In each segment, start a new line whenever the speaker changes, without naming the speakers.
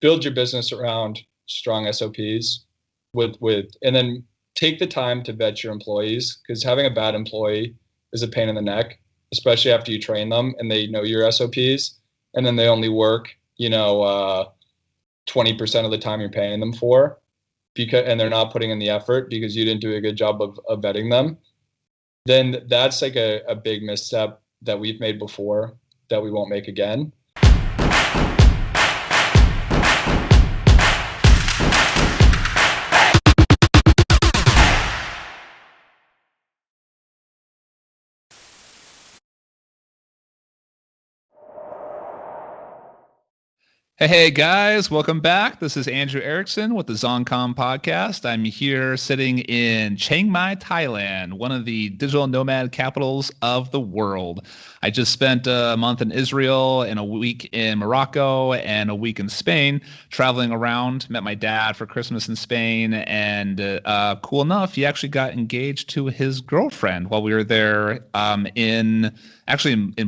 build your business around strong SOPs and then take the time to vet your employees, because having a bad employee is a pain in the neck, especially after you train them and they know your SOPs, and then they only work, 20% of the time you're paying them for, and they're not putting in the effort because you didn't do a good job of vetting them. Then that's like a big misstep that we've made before that we won't make again.
Hey guys, welcome back. This is Andrew Erickson with the Zongcom podcast. I'm here sitting in Chiang Mai, Thailand, one of the digital nomad capitals of the world. I just spent a month in Israel and a week in Morocco and a week in Spain, traveling around. Met my dad for Christmas in Spain, and cool enough, he actually got engaged to his girlfriend while we were there in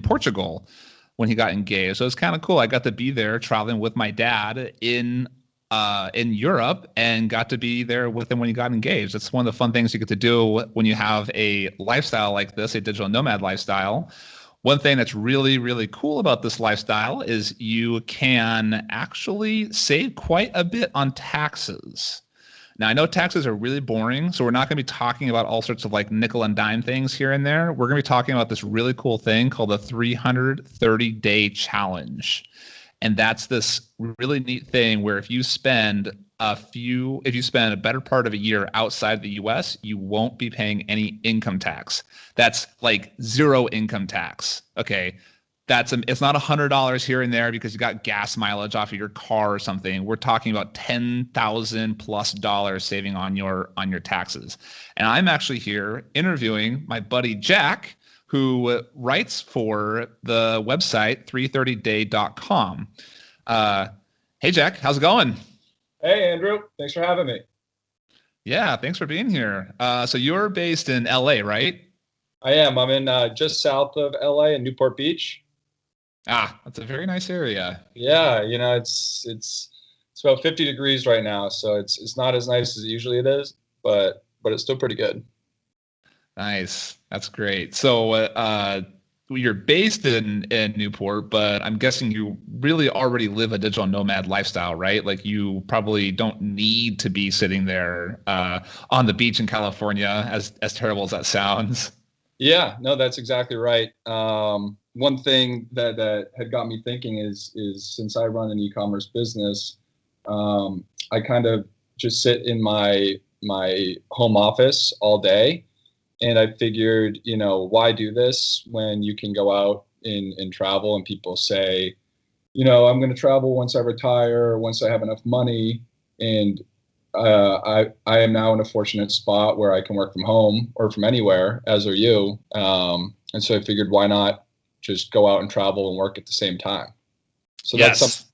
Portugal when he got engaged. So it's kind of cool. I got to be there traveling with my dad in Europe and got to be there with him when he got engaged. It's one of the fun things you get to do when you have a lifestyle like this, a digital nomad lifestyle. One thing that's really, really cool about this lifestyle is you can actually save quite a bit on taxes. Now, I know taxes are really boring, so we're not going to be talking about all sorts of like nickel and dime things here and there. We're going to be talking about this really cool thing called the 330-day challenge. And that's this really neat thing where if you spend a better part of a year outside the US, you won't be paying any income tax. That's like zero income tax. Okay. It's not $100 here and there because you got gas mileage off of your car or something. We're talking about $10,000+ saving on your taxes. And I'm actually here interviewing my buddy Jack, who writes for the website 330day.com. Hey Jack, how's it going?
Hey Andrew, thanks for having me.
Yeah, thanks for being here. So you're based in LA, right?
I am. I'm in just south of LA in Newport Beach.
That's a very nice area.
Yeah, it's about 50 degrees right now, so it's not as nice as usually it is, but it's still pretty good.
Nice, that's great. So you're based in Newport, but I'm guessing you really already live a digital nomad lifestyle, right? Like you probably don't need to be sitting there on the beach in California, as terrible as that sounds.
Yeah, no, that's exactly right. One thing that had got me thinking is since I run an e-commerce business, I kind of just sit in my home office all day, and I figured, why do this when you can go out and travel? And people say, I'm going to travel once I retire, once I have enough money, and I am now in a fortunate spot where I can work from home or from anywhere, as are you. And so I figured, why not just go out and travel and work at the same time? So
yes.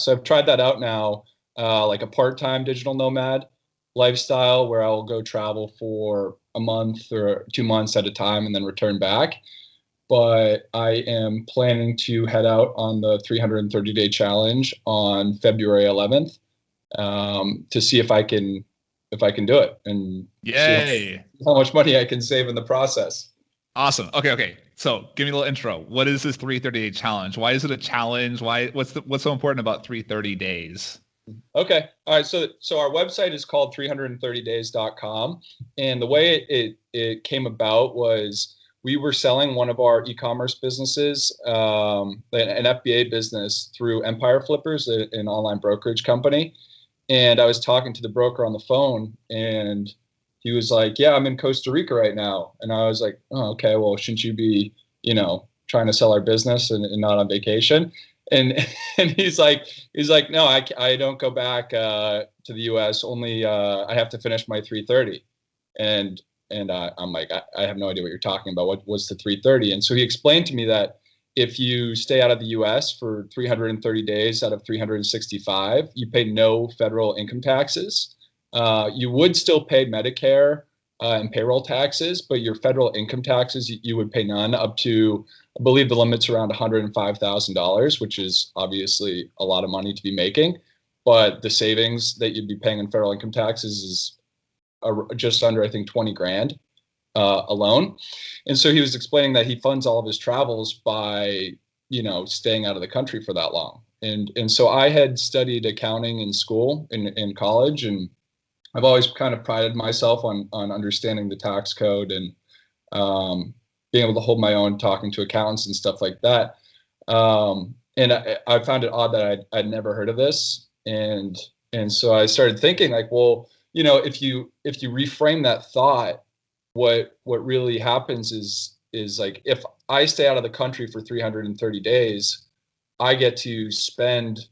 So I've tried that out now, like a part-time digital nomad lifestyle where I'll go travel for a month or 2 months at a time and then return back. But I am planning to head out on the 330-day challenge on February 11th. To see if I can do it and
see
how much money I can save in the process.
Awesome. Okay. So give me a little intro. What is this 330-day challenge? Why is it a challenge? What's so important about 330 days?
Okay. All right. So our website is called 330days.com. And the way it came about was we were selling one of our e-commerce businesses, an FBA business, through Empire Flippers, an online brokerage company. And I was talking to the broker on the phone, and he was like, yeah, I'm in Costa Rica right now. And I was like, oh, okay, well, shouldn't you be, trying to sell our business and not on vacation? And he's like, no, I don't go back to the US. Only I have to finish my 330. And I'm like, I have no idea what you're talking about. What's the 330? And so he explained to me that if you stay out of the US for 330 days out of 365, you pay no federal income taxes. You would still pay Medicare and payroll taxes, but your federal income taxes, you would pay none up to, I believe the limit's around $105,000, which is obviously a lot of money to be making. but the savings that you'd be paying in federal income taxes is just under, I think, 20 grand alone. And so he was explaining that he funds all of his travels by, staying out of the country for that long. And so I had studied accounting in school, in college, and I've always kind of prided myself on understanding the tax code and being able to hold my own talking to accountants and stuff like that. And I found it odd that I'd never heard of this. And so I started thinking like, well, if you reframe that thought, what really happens is like, if I stay out of the country for 330 days, I get to spend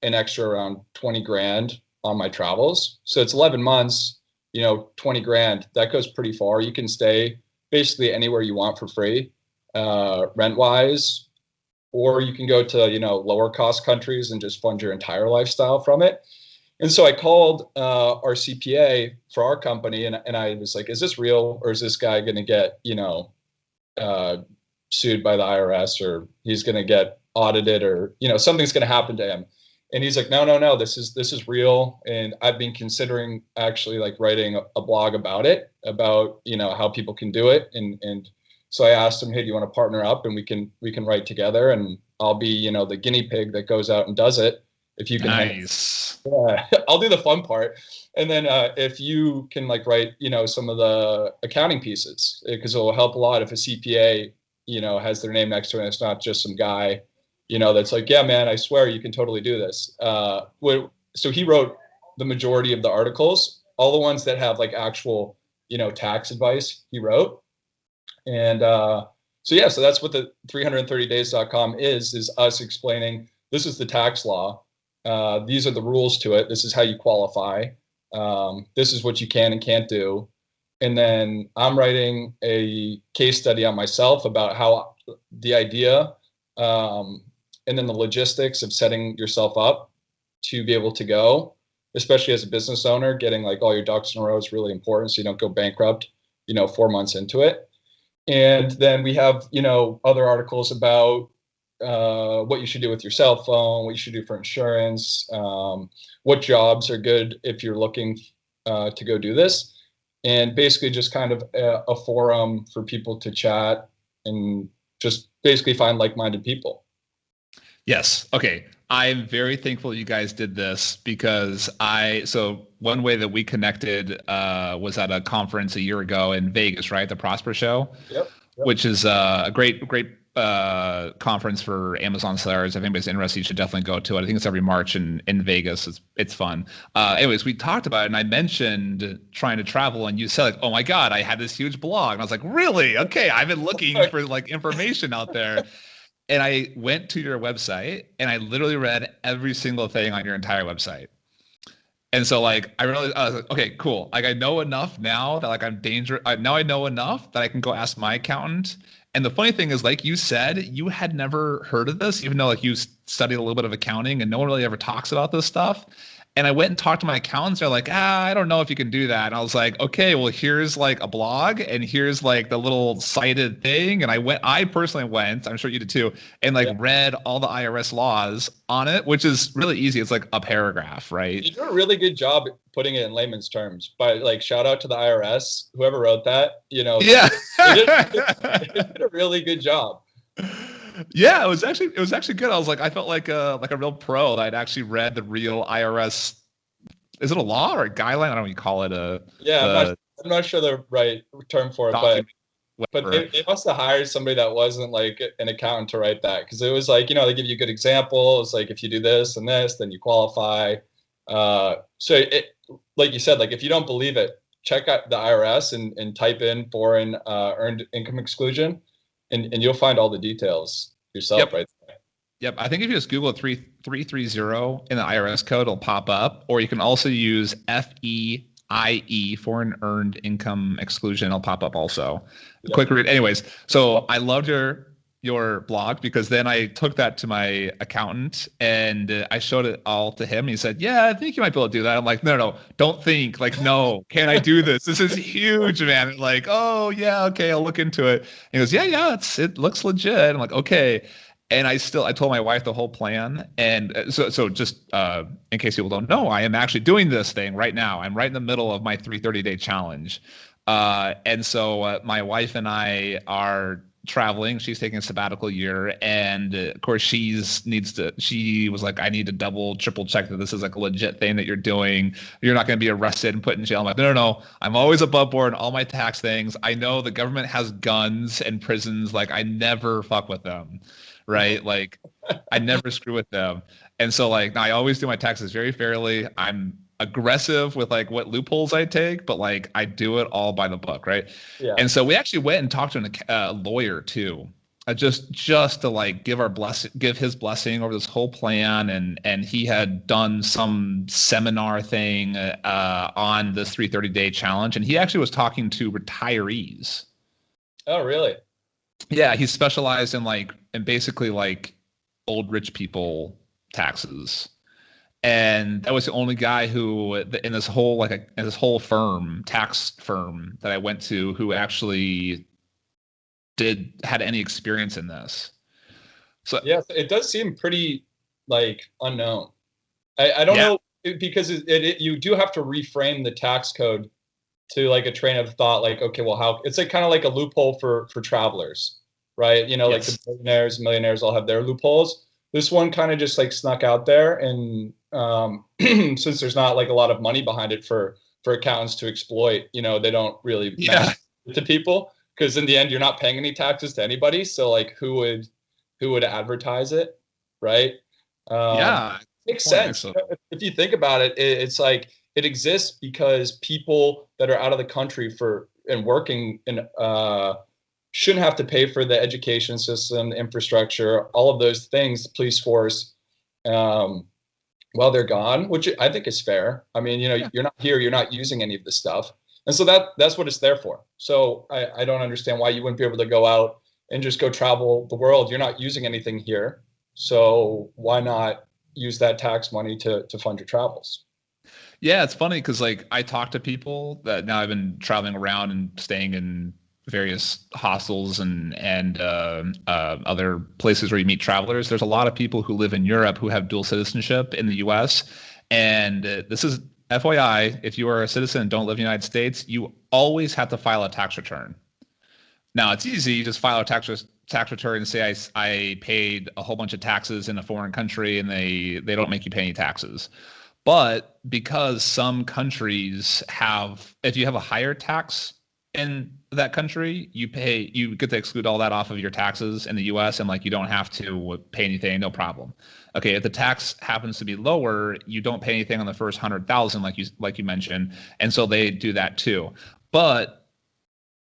an extra around 20 grand on my travels. So it's 11 months, 20 grand, that goes pretty far. You can stay basically anywhere you want for free, rent wise, or you can go to, lower cost countries and just fund your entire lifestyle from it. And so I called our CPA for our company, and I was like, is this real, or is this guy going to get, sued by the IRS, or he's going to get audited, or, something's going to happen to him? And he's like, no, this is real. And I've been considering actually like writing a blog about it, about, how people can do it. And so I asked him, hey, do you want to partner up and we can write together, and I'll be, the guinea pig that goes out and does it. If you can,
nice.
I'll do the fun part. And then if you can like write, some of the accounting pieces, because it will help a lot if a CPA, has their name next to it, and it's not just some guy, that's like, yeah, man, I swear you can totally do this. So he wrote the majority of the articles, all the ones that have like actual, tax advice he wrote. And so that's what the 330days.com is us explaining, this is the tax law. These are the rules to it. This is how you qualify. This is what you can and can't do. And then I'm writing a case study on myself about how the idea, and then the logistics of setting yourself up to be able to go, especially as a business owner, getting like all your ducks in a row is really important, so you don't go bankrupt, 4 months into it. And then we have, other articles about what you should do with your cell phone, what you should do for insurance, what jobs are good if you're looking to go do this, and basically just kind of a forum for people to chat and just basically find like-minded people.
Yes. Okay. I'm very thankful you guys did this, because so one way that we connected was at a conference a year ago in Vegas, right? The Prosper Show.
Yep.
Which is a great conference for Amazon sellers. If anybody's interested, you should definitely go to it. I think it's every March in Vegas. It's fun. Anyways, we talked about it, and I mentioned trying to travel, and you said like, oh my God, I had this huge blog. And I was like, really? Okay. I've been looking for like information out there. And I went to your website and I literally read every single thing on your entire website. And so like, I was like, okay, cool. Like I know enough now that like now I know enough that I can go ask my accountant. And the funny thing is, like you said, you had never heard of this, even though like you studied a little bit of accounting, and no one really ever talks about this stuff. And I went and talked to my accountants. They're like, I don't know if you can do that. And I was like, okay, well, here's like a blog, and here's like the little cited thing. And I personally went, I'm sure you did too, and like read all the IRS laws on it, which is really easy. It's like a paragraph, right?
You do a really good job putting it in layman's terms. But like, shout out to the IRS, whoever wrote that,
Yeah.
they did a really good job.
Yeah, it was actually good. I felt like a real pro that I'd actually read the real IRS. Is it a law or a guideline? I don't know what you call it.
I'm not sure the right term for it, but they must have hired somebody that wasn't like an accountant to write that, because it was like, they give you good examples, like if you do this and this, then you qualify. So it, like you said, like if you don't believe it, check out the IRS and type in foreign earned income exclusion. And you'll find all the details yourself right there.
Yep. I think if you just Google 330 in the IRS code, it'll pop up. Or you can also use FEIE, foreign earned income exclusion. It'll pop up also. Yep. Quick read. Anyways, so I loved your blog, because then I took that to my accountant and I showed it all to him. He said, yeah, I think you might be able to do that. I'm like, no, don't think. Like, no, can I do this? This is huge, man. And like, oh yeah, okay, I'll look into it. And he goes, yeah, it looks legit. I'm like, okay. And I told my wife the whole plan. And so just in case people don't know, I am actually doing this thing right now. I'm right in the middle of my 330-day challenge. And so my wife and I are traveling. She's taking a sabbatical year. And of course, she was like, I need to double, triple check that this is like a legit thing that you're doing. You're not going to be arrested and put in jail. I'm like, no. I'm always above board in all my tax things. I know the government has guns and prisons. Like, I never fuck with them. Right? Like, I never screw with them. And so like, I always do my taxes very fairly. I'm aggressive with like what loopholes I take, but like I do it all by the book, right?
Yeah.
And so we actually went and talked to a lawyer too, just to like give his blessing over this whole plan, and he had done some seminar thing on this 330-day challenge, and he actually was talking to retirees.
Oh, really?
Yeah, he's specialized in basically like old rich people taxes. And that was the only guy who in this whole tax firm that I went to who actually had any experience in this. So
yeah, it does seem pretty like unknown. I don't know, because you do have to reframe the tax code to like a train of thought, like, okay, well, how it's like kind of like a loophole for travelers, right? You know, like the billionaires, millionaires all have their loopholes. This one kind of just like snuck out there, and since there's not like a lot of money behind it for accountants to exploit, you know, they don't really mention it to people, because in the end, you're not paying any taxes to anybody. So like, who would advertise it, right? Makes sense. If you think about it, it's like it exists because people that are out of the country and working in shouldn't have to pay for the education system, the infrastructure, all of those things, the police force, while they're gone, which I think is fair. I mean, you know, you're not here, you're not using any of this stuff. And so that's what it's there for. So I don't understand why you wouldn't be able to go out and just go travel the world. You're not using anything here. So why not use that tax money to fund your travels?
Yeah, it's funny because like I talk to people that now I've been traveling around and staying in various hostels and other places where you meet travelers. There's a lot of people who live in Europe who have dual citizenship in the U.S. And this is FYI, if you are a citizen and don't live in the United States, you always have to file a tax return. Now it's easy. You just file a tax return and say I paid a whole bunch of taxes in a foreign country, and they don't make you pay any taxes. But because some countries if you have a higher tax in that country, you get to exclude all that off of your taxes in the US, and like you don't have to pay anything, no problem. Okay, if the tax happens to be lower, you don't pay anything on the first 100,000 like you mentioned, and so they do that too. But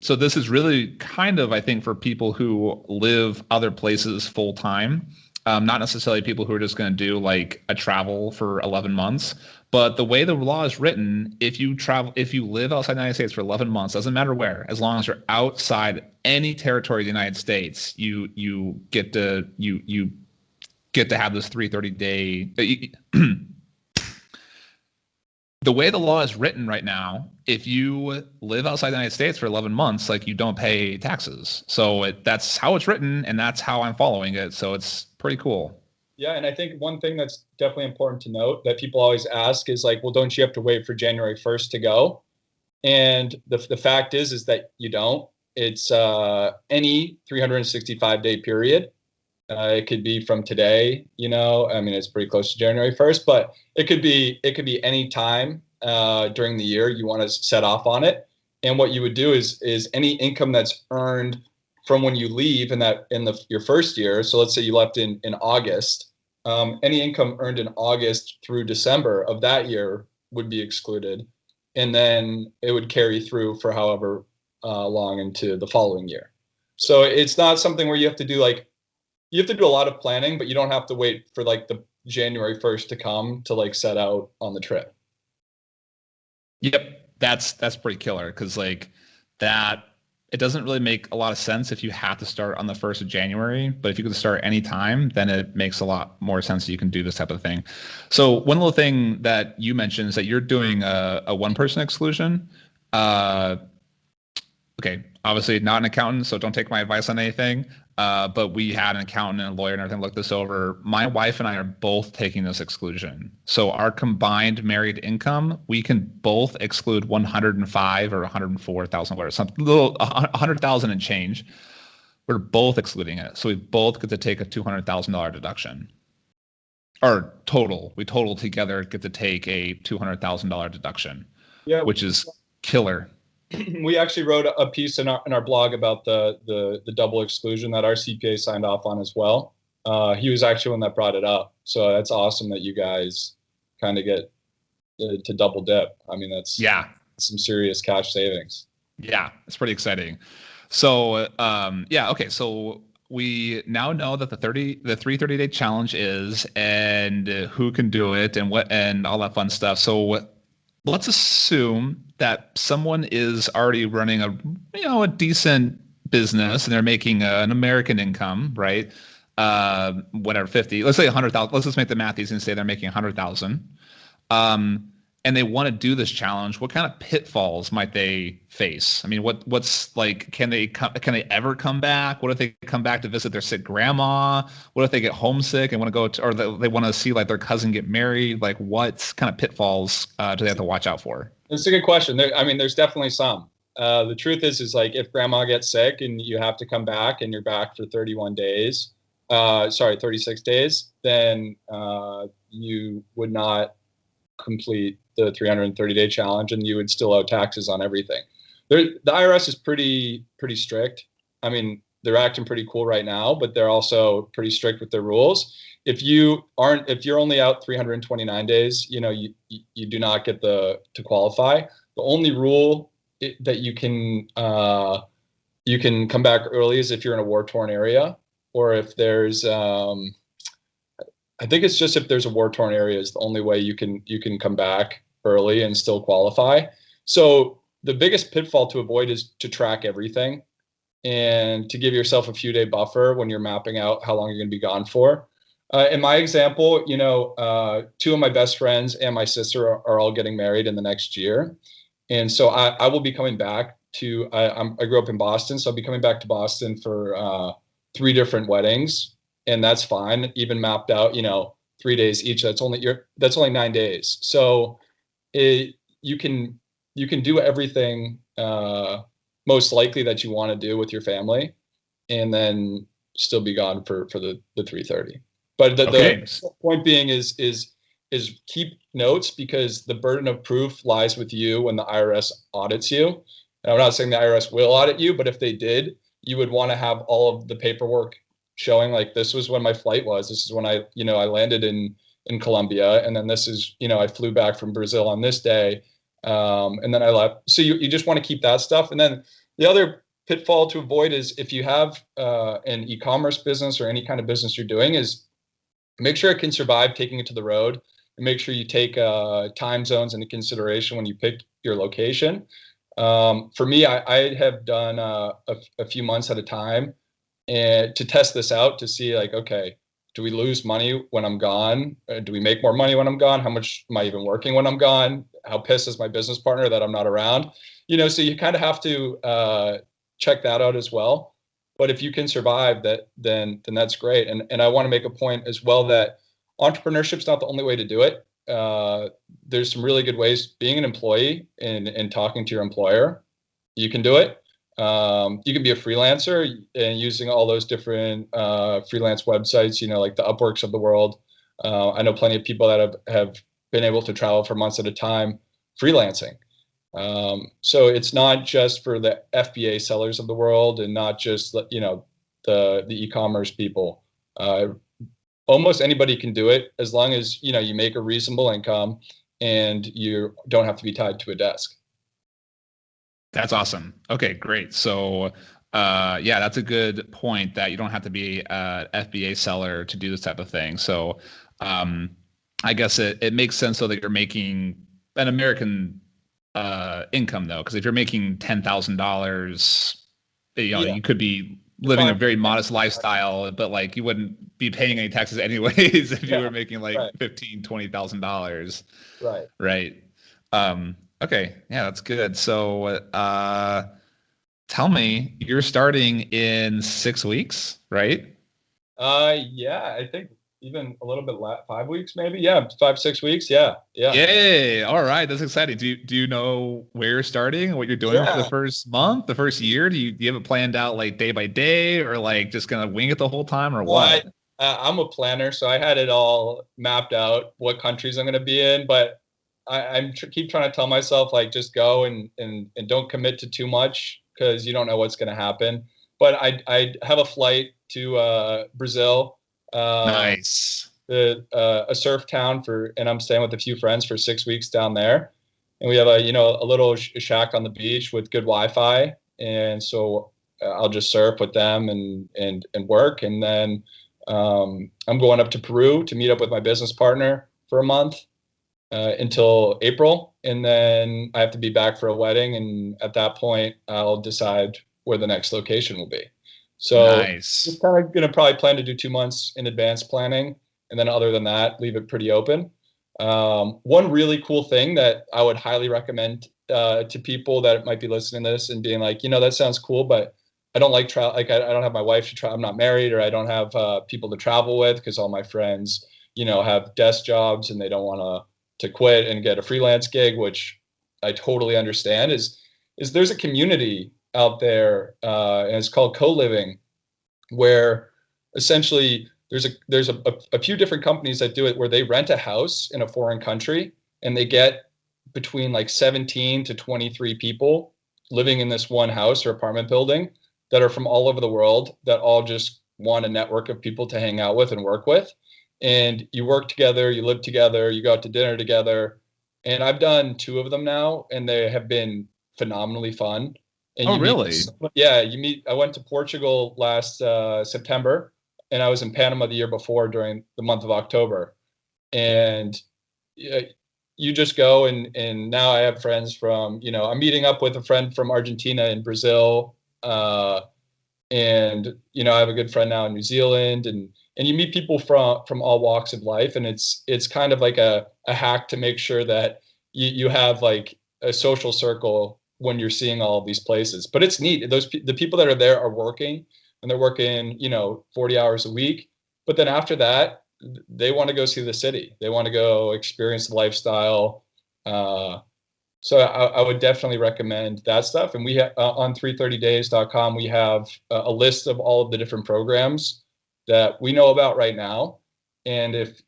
so this is really kind of, I think, for people who live other places full time. Not necessarily people who are just going to do like a travel for 11 months, but the way the law is written, if you live outside the United States for 11 months, doesn't matter where, as long as you're outside any territory of the United States, you get to have this 330-day. The way the law is written right now, if you live outside the United States for 11 months, like you don't pay taxes. So that's how it's written, and that's how I'm following it. So it's pretty cool.
Yeah, and I think one thing that's definitely important to note that people always ask is like, well, don't you have to wait for January 1st to go? And the fact is that you don't. It's any 365-day period. It could be from today, you know, I mean, it's pretty close to January 1st, but it could be any time during the year you want to set off on it. And what you would do is any income that's earned from when you leave in your first year. So let's say you left in August, any income earned in August through December of that year would be excluded. And then it would carry through for however long into the following year. So it's not something where you have to do a lot of planning, but you don't have to wait for like the January 1st to come to like set out on the trip.
Yep. That's pretty killer. Cause like that, it doesn't really make a lot of sense if you have to start on the 1st of January, but if you can start anytime, then it makes a lot more sense that you can do this type of thing. So one little thing that you mentioned is that you're doing a one person exclusion. okay, obviously not an accountant, so don't take my advice on anything. But we had an accountant and a lawyer and everything look this over. My wife and I are both taking this exclusion. So our combined married income, we can both exclude 105 or 104,000, whatever, some little 100,000 and change. We're both excluding it. So we both get to take a $200,000 deduction. Or total. We total together get to take a $200,000 deduction,
Yeah,
which is killer.
we actually wrote a piece in our blog about the double exclusion that our CPA signed off on as well. He was actually one that brought it up. So that's awesome that you guys kind of get to double dip. I mean, that's some serious cash savings.
Yeah, it's pretty exciting. So yeah, okay. So we now know that the 330-day challenge is, and who can do it, and what, and all that fun stuff. So let's assume that someone is already running a decent business and they're making an American income, right? Whatever, 50. Let's say 100,000. Let's just make the math easy and say they're making 100,000. And they want to do this challenge. What kind of pitfalls might they face? I mean, what's like? Can they ever come back? What if they come back to visit their sick grandma? What if they get homesick and want to go to, or they want to see like their cousin get married? Like, what kind of pitfalls do they have to watch out for?
It's a good question. There's definitely some. The truth is like if grandma gets sick and you have to come back and you're back for 36 days, then you would not complete the 330-day challenge, and you would still owe taxes on everything. The IRS is pretty strict. I mean, they're acting pretty cool right now, but they're also pretty strict with their rules. If you're only out 329 days, you do not get to qualify. The only rule that you can come back early is if you're in a war-torn area, or if there's I think it's just if there's a war-torn area is the only way you can come back early and still qualify. So the biggest pitfall to avoid is to track everything and to give yourself a few day buffer when you're mapping out how long you're going to be gone for. In my example, two of my best friends and my sister are all getting married in the next year. And so I will be coming back to, I grew up in Boston, so I'll be coming back to Boston for 3 different weddings. And that's fine, even mapped out, 3 days each. That's only 9 days. So you can do everything most likely that you want to do with your family, and then still be gone for the 330. But the point being is keep notes, because the burden of proof lies with you when the IRS audits you. And I'm not saying the IRS will audit you, but if they did, you would want to have all of the paperwork showing like this was when my flight was. This is when I landed in Colombia, and then this is I flew back from Brazil on this day, and then I left. So you just want to keep that stuff. And then the other pitfall to avoid is if you have an e-commerce business or any kind of business you're doing, is make sure it can survive taking it to the road, and make sure you take time zones into consideration when you pick your location. For me, I have done a few months at a time, and to test this out to see like, okay, do we lose money when I'm gone? Do we make more money when I'm gone? How much am I even working when I'm gone? How pissed is my business partner that I'm not around? So you kind of have to check that out as well. But if you can survive that, then that's great. And I want to make a point as well that entrepreneurship is not the only way to do it. There's some really good ways. Being an employee and talking to your employer, you can do it. You can be a freelancer and using all those different freelance websites, like the Upworks of the world. I know plenty of people that have been able to travel for months at a time freelancing. So it's not just for the FBA sellers of the world, and not just the e-commerce people. Almost anybody can do it, as long as you make a reasonable income and you don't have to be tied to a desk.
That's awesome. Okay, great. So, yeah, that's a good point, that you don't have to be a FBA seller to do this type of thing. So, I guess it makes sense though that you're making an American income though, because if you're making $10,000, you could be living a very modest lifestyle, but like you wouldn't be paying any taxes anyways if you were making like $15,000-$20,000. Right. Okay. Yeah, that's good. So, tell me, you're starting in 6 weeks, right?
Yeah, I think even a little bit 5 weeks, maybe. Yeah, 5, 6 weeks. Yeah, yeah,
Yay! All right, that's exciting. Do you know where you're starting, what you're doing for the
yeah.
first month, the first year? Do you have it planned out like day by day, or like just gonna wing it the whole time, or
Well,
what?
I'm a planner, so I had it all mapped out what countries I'm going to be in. But keep trying to tell myself like just go and don't commit to too much because you don't know what's going to happen. But I have a flight to Brazil, uh,
Nice.
a surf town and I'm staying with a few friends for 6 weeks down there, and we have a little shack on the beach with good Wi-Fi, and so I'll just surf with them and work, and then I'm going up to Peru to meet up with my business partner for a month until April, and then I have to be back for a wedding, and at that point I'll decide where the next location will be. So
Nice.
just kind of going to probably plan to do 2 months in advance planning, and then other than that, leave it pretty open. One really cool thing that I would highly recommend to people that might be listening to this and being like, that sounds cool, but I don't like travel. Like I don't have my wife to travel. I'm not married, or I don't have people to travel with because all my friends, have desk jobs and they don't want to quit and get a freelance gig, which I totally understand. Is there's a community out there, and it's called co-living, where essentially there's a few different companies that do it where they rent a house in a foreign country and they get between like 17 to 23 people living in this one house or apartment building that are from all over the world that all just want a network of people to hang out with and work with. And you work together, you live together, you go out to dinner together. And I've done 2 of them now, and they have been phenomenally fun. And
Oh,
you meet,
really?
yeah, you meet. I went to Portugal last September, and I was in Panama the year before during the month of October. And uh, you just go, and now I have friends from, I'm meeting up with a friend from Argentina and Brazil. And I have a good friend now in New Zealand, and you meet people from all walks of life, and it's kind of like a hack to make sure that you have like a social circle when you're seeing all of these places. But it's neat. The people that are there are working, and they're working 40 hours a week, but then after that they want to go see the city, they want to go experience the lifestyle. So I would definitely recommend that stuff. And we have on 330days.com, we have a list of all of the different programs that we know about right now. And if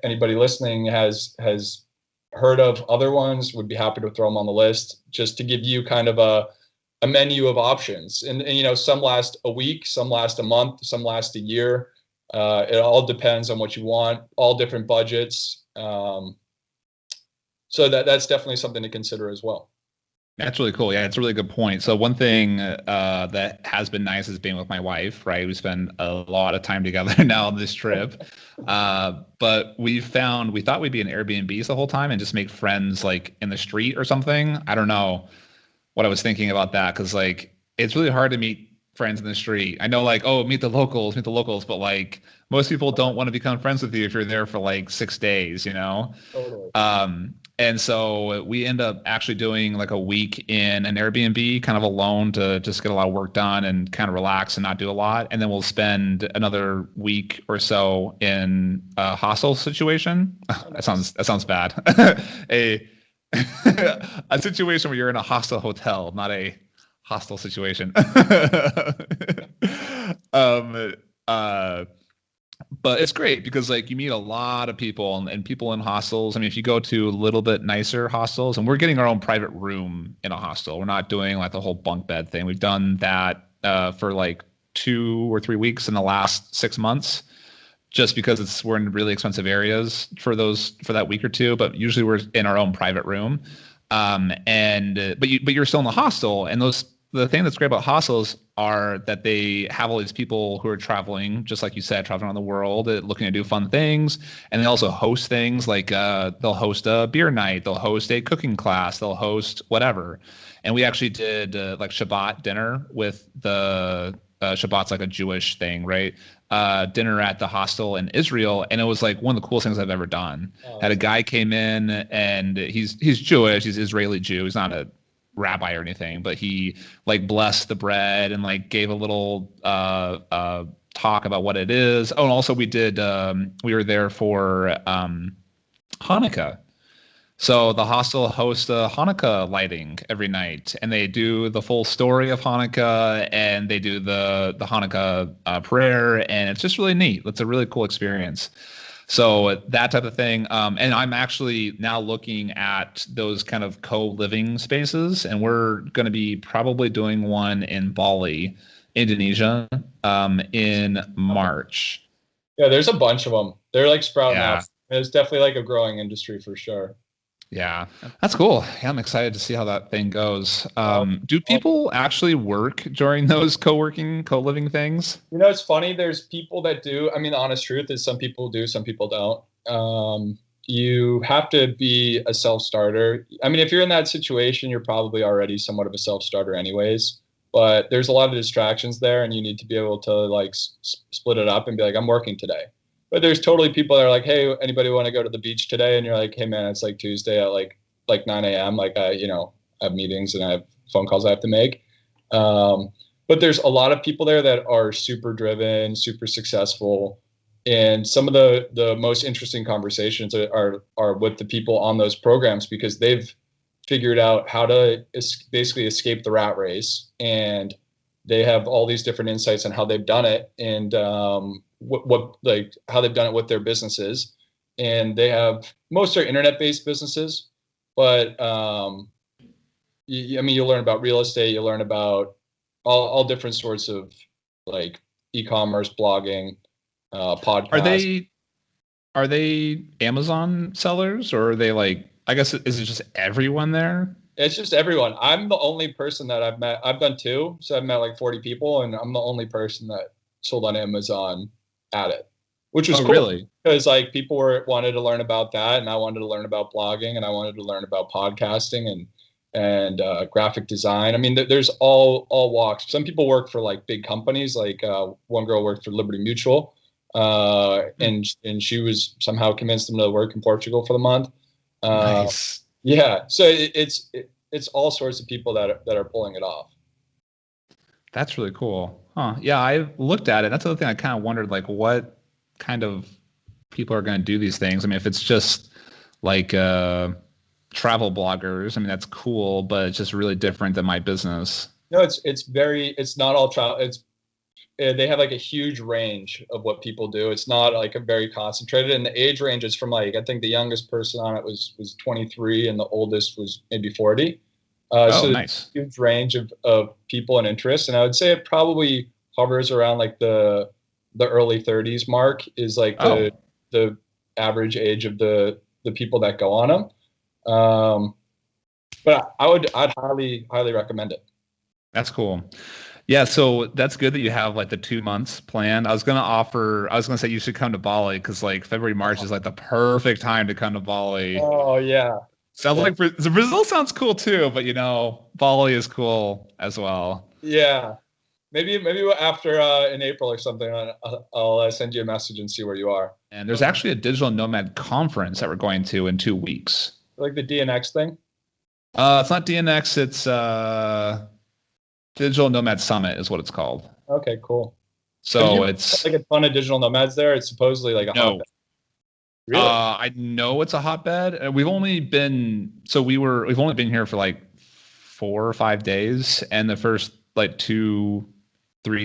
anybody listening has heard of other ones, would be happy to throw them on the list just to give you kind of a menu of options. And some last a week, some last a month, some last a year. It all depends on what you want, all different budgets. So that's definitely something to consider as well.
That's really cool. Yeah, it's a really good point. So one thing that has been nice is being with my wife, right? We spend a lot of time together now on this trip. But we thought we'd be in Airbnbs the whole time and just make friends like in the street or something. I don't know what I was thinking about that because like it's really hard to meet friends in the street. I know like, oh, meet the locals, but like most people don't want to become friends with you if you're there for like 6 days, you know?
Totally.
And so we end up actually doing like a week in an Airbnb kind of alone to just get a lot of work done and kind of relax and not do a lot. And then we'll spend another week or so in a hostel situation. That sounds bad. a a situation where you're in a hostel hotel, not a hostile situation. um uh but it's great because like you meet a lot of people and people in hostels. I mean, if you go to a little bit nicer hostels, and we're getting our own private room in a hostel, we're not doing like the whole bunk bed thing. We've done that for like 2 or 3 weeks in the last 6 months, just because we're in really expensive areas for that week or two. But usually we're in our own private room. But you're still in the hostel, and the thing that's great about hostels are that they have all these people who are traveling, just like you said, traveling around the world, looking to do fun things. And they also host things like they'll host a beer night, they'll host a cooking class, they'll host whatever. And we actually did like Shabbat dinner with Shabbat's like a Jewish thing, right? Dinner at the hostel in Israel, and it was like one of the coolest things I've ever done. Had a guy came in, and he's Jewish, he's Israeli Jew, he's not a rabbi or anything, but he like blessed the bread and like gave a little talk about what it is. Oh, and also we were there for Hanukkah. So the hostel hosts a Hanukkah lighting every night, and they do the full story of Hanukkah, and they do the Hanukkah prayer, and it's just really neat. It's a really cool experience. So that type of thing. And I'm actually now looking at those kind of co-living spaces, and we're going to be probably doing one in Bali, Indonesia, in March.
Yeah, there's a bunch of them. They're like sprouting
Yeah.
up. It's definitely like a growing industry for sure.
Yeah, that's cool. Yeah, I'm excited to see how that thing goes. Do people actually work during those co-living things?
You know, it's funny. There's people that do. I mean, the honest truth is some people do, some people don't. You have to be a self-starter. I mean, if you're in that situation, you're probably already somewhat of a self-starter anyways. But there's a lot of distractions there, and you need to be able to like split it up and be like, I'm working today. But there's totally people that are like, hey, anybody want to go to the beach today? And you're like, hey, man, it's like Tuesday at like 9 a.m. Like I have meetings and I have phone calls I have to make. But there's a lot of people there that are super driven, super successful. And some of the most interesting conversations are with the people on those programs because they've figured out how to basically escape the rat race. And they have all these different insights on how they've done it. And what like how they've done it with their businesses, and they have most are internet-based businesses, but I mean, you'll learn about real estate, you'll learn about all different sorts of like e-commerce, blogging, podcasts.
Are they Amazon sellers, or are they like, I guess, is it just everyone there?
It's just everyone. I'm the only person that I've met. I've done two, so I've met like 40 people, and I'm the only person that sold on Amazon at it, which was cool.
Really?
Because like people wanted to learn about that, and I wanted to learn about blogging, and I wanted to learn about podcasting and graphic design. I mean, there's all walks. Some people work for like big companies. Like one girl worked for Liberty Mutual, and she was somehow convinced them to work in Portugal for the month.
Nice.
Yeah, so it's all sorts of people that are pulling it off.
That's really cool. Huh. Yeah, I looked at it. That's the other thing I kind of wondered, like, what kind of people are going to do these things. I mean, if it's just like travel bloggers, I mean, that's cool, but it's just really different than my business.
No, it's not all travel. They have like a huge range of what people do. It's not like a very concentrated, and the age range is from like, I think the youngest person on it was 23 and the oldest was maybe 40. So
nice.
Huge range of people and interests. And I would say it probably hovers around like the early 30s mark is like the average age of the people that go on them. But I'd highly recommend it.
That's cool. Yeah, so that's good that you have like the 2 months planned. I was gonna say you should come to Bali because like February, March is like the perfect time to come to Bali.
Oh yeah.
Sounds like Brazil sounds cool too, but Bali is cool as well.
Yeah, maybe after in April or something, I'll send you a message and see where you are.
And there's actually a digital nomad conference that we're going to in 2 weeks.
Like the DNX thing?
It's not DNX. It's Digital Nomad Summit is what it's called.
Okay, cool.
So it's
like a ton of digital nomads there. It's supposedly like a hotbed.
Really? I know it's a hotbed. We've only been here for like 4 or 5 days, and the first like 2-3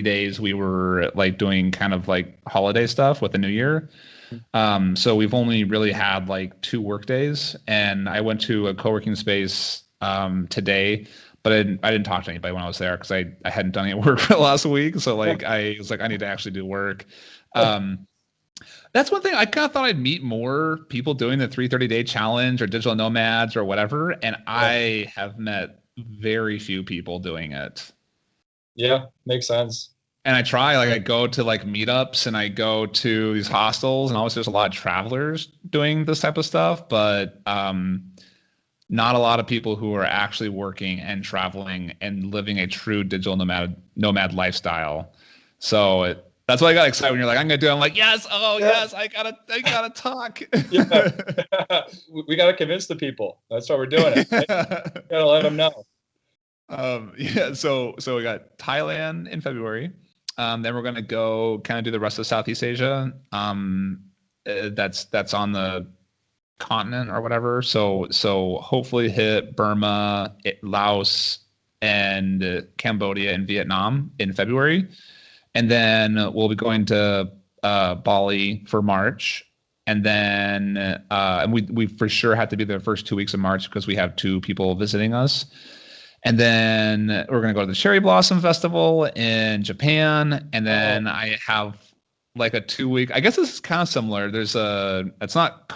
days we were like doing kind of like holiday stuff with the New Year. So we've only really had like 2 work days, and I went to a co-working space today, but I didn't talk to anybody when I was there because I hadn't done any work for the last week. So like I was like, I need to actually do work. That's one thing I kind of thought I'd meet more people doing the 330-day challenge or digital nomads or whatever, and I have met very few people doing it.
Yeah, makes sense.
And I go to like meetups and I go to these hostels, and obviously there's a lot of travelers doing this type of stuff, but not a lot of people who are actually working and traveling and living a true digital nomad lifestyle. So that's why I got excited when you're like, I'm gonna do it. I'm like, yes, yes, I gotta talk.
Yeah. We gotta convince the people. That's why we're doing it. Right? Gotta let them know.
Yeah, so we got Thailand in February. Then we're gonna go kind of do the rest of Southeast Asia. That's on the continent or whatever. So hopefully hit Burma, Laos, and Cambodia and Vietnam in February, and then we'll be going to Bali for March. And then and we for sure have to be there the first 2 weeks of March because we have 2 people visiting us. And then we're going to go to the Cherry Blossom Festival in Japan. And then I have like a 2-week, I guess this is kind of similar. It's not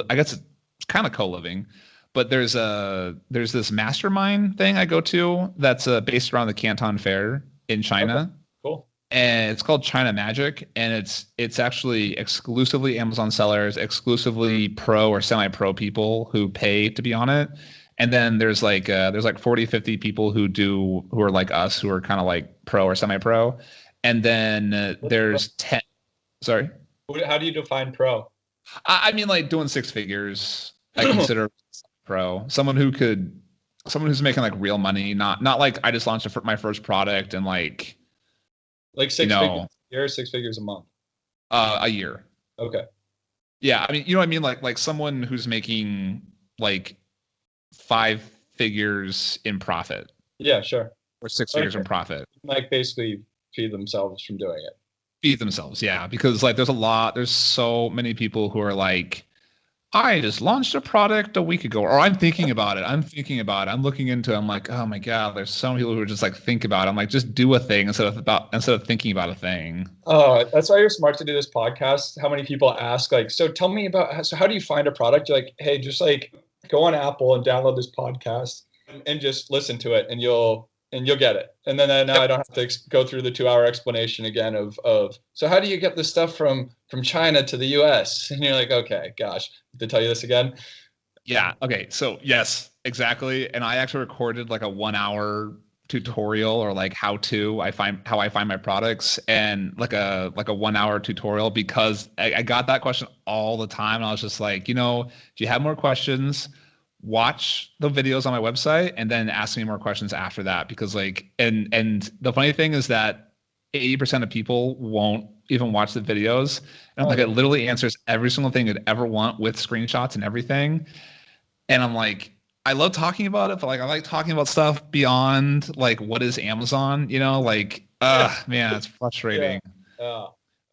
I guess it's kind of co-living, but there's this mastermind thing I go to that's based around the Canton Fair in China.
Okay, cool.
And it's called China Magic. And it's actually exclusively Amazon sellers, exclusively pro or semi-pro people who pay to be on it. And then there's like 40, 50 people who are like us, who are kind of like pro or semi-pro. And then there's 10. Sorry.
How do you define pro?
I mean, like doing 6 figures, I consider pro. Someone who's making like real money, not like I just launched my first product and like
6 figures a year, 6 figures a month.
A year.
Okay.
Yeah, I mean, you know what I mean? Like someone who's making like 5 figures in profit.
Yeah, sure.
Or 6 figures in profit.
Like basically feed themselves from doing it.
Feed themselves, yeah. Because like there's so many people who are like, I just launched a product a week ago, or I'm thinking about it. I'm looking into it. I'm like, oh my God, there's so many people who are just like think about it. I'm like, just do a thing instead of thinking about a thing.
Oh, that's why you're smart to do this podcast. How many people ask like, so tell me so how do you find a product? You're like, hey, just like go on Apple and download this podcast and just listen to it and you'll get it. And then now I don't have to go through the 2-hour explanation again of so how do you get this stuff from China to the US? And you're like, okay, gosh, to tell you this again.
Yeah. Okay. So yes, exactly. And I actually recorded like a 1-hour tutorial or like how I find my products, and like a 1-hour tutorial, because I got that question all the time. And I was just like, do you have more questions? Watch the videos on my website and then ask me more questions after that, because like and the funny thing is that 80% of people won't even watch the videos, and like it literally answers every single thing you'd ever want with screenshots and everything. And I'm like, I love talking about it, but like I like talking about stuff beyond like what is Amazon, like man, it's frustrating.
Yeah.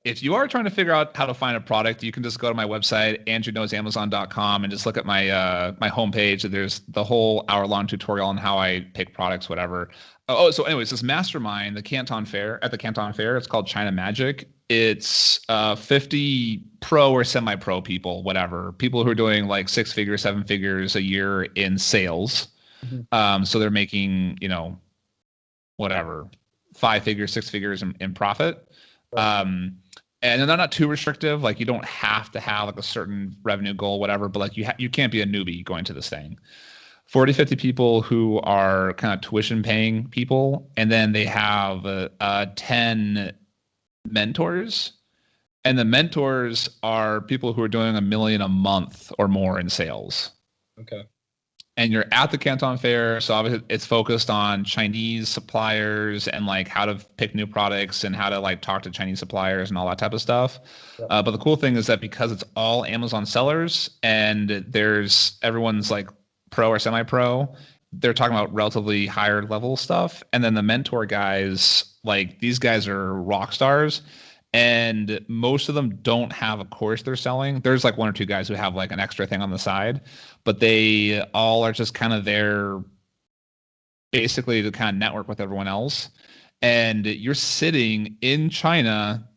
If you are trying to figure out how to find a product, you can just go to my website, andrewknowsamazon.com, and just look at my my homepage. There's the whole hour-long tutorial on how I pick products, whatever. So anyways, this mastermind, the Canton Fair, it's called China Magic. It's 50 pro or semi-pro people, whatever, people who are doing like 6 figures, 7 figures a year in sales. Mm-hmm. So they're making, whatever, 5 figures, 6 figures in profit. Right. And they're not too restrictive. Like you don't have to have like a certain revenue goal, whatever, but like you can't be a newbie going to this thing. 40, 50 people who are kind of tuition paying people. And then they have 10 mentors. And the mentors are people who are doing $1 million a month or more in sales.
Okay.
And you're at the Canton Fair, so obviously it's focused on Chinese suppliers and like how to pick new products and how to like talk to Chinese suppliers and all that type of stuff. Yep. But the cool thing is that because it's all Amazon sellers and everyone's like pro or semi-pro, they're talking about relatively higher level stuff. And then the mentor guys, like these guys are rock stars. And most of them don't have a course they're selling. There's like 1 or 2 guys who have like an extra thing on the side, but they all are just kind of there basically to kind of network with everyone else. And you're sitting in China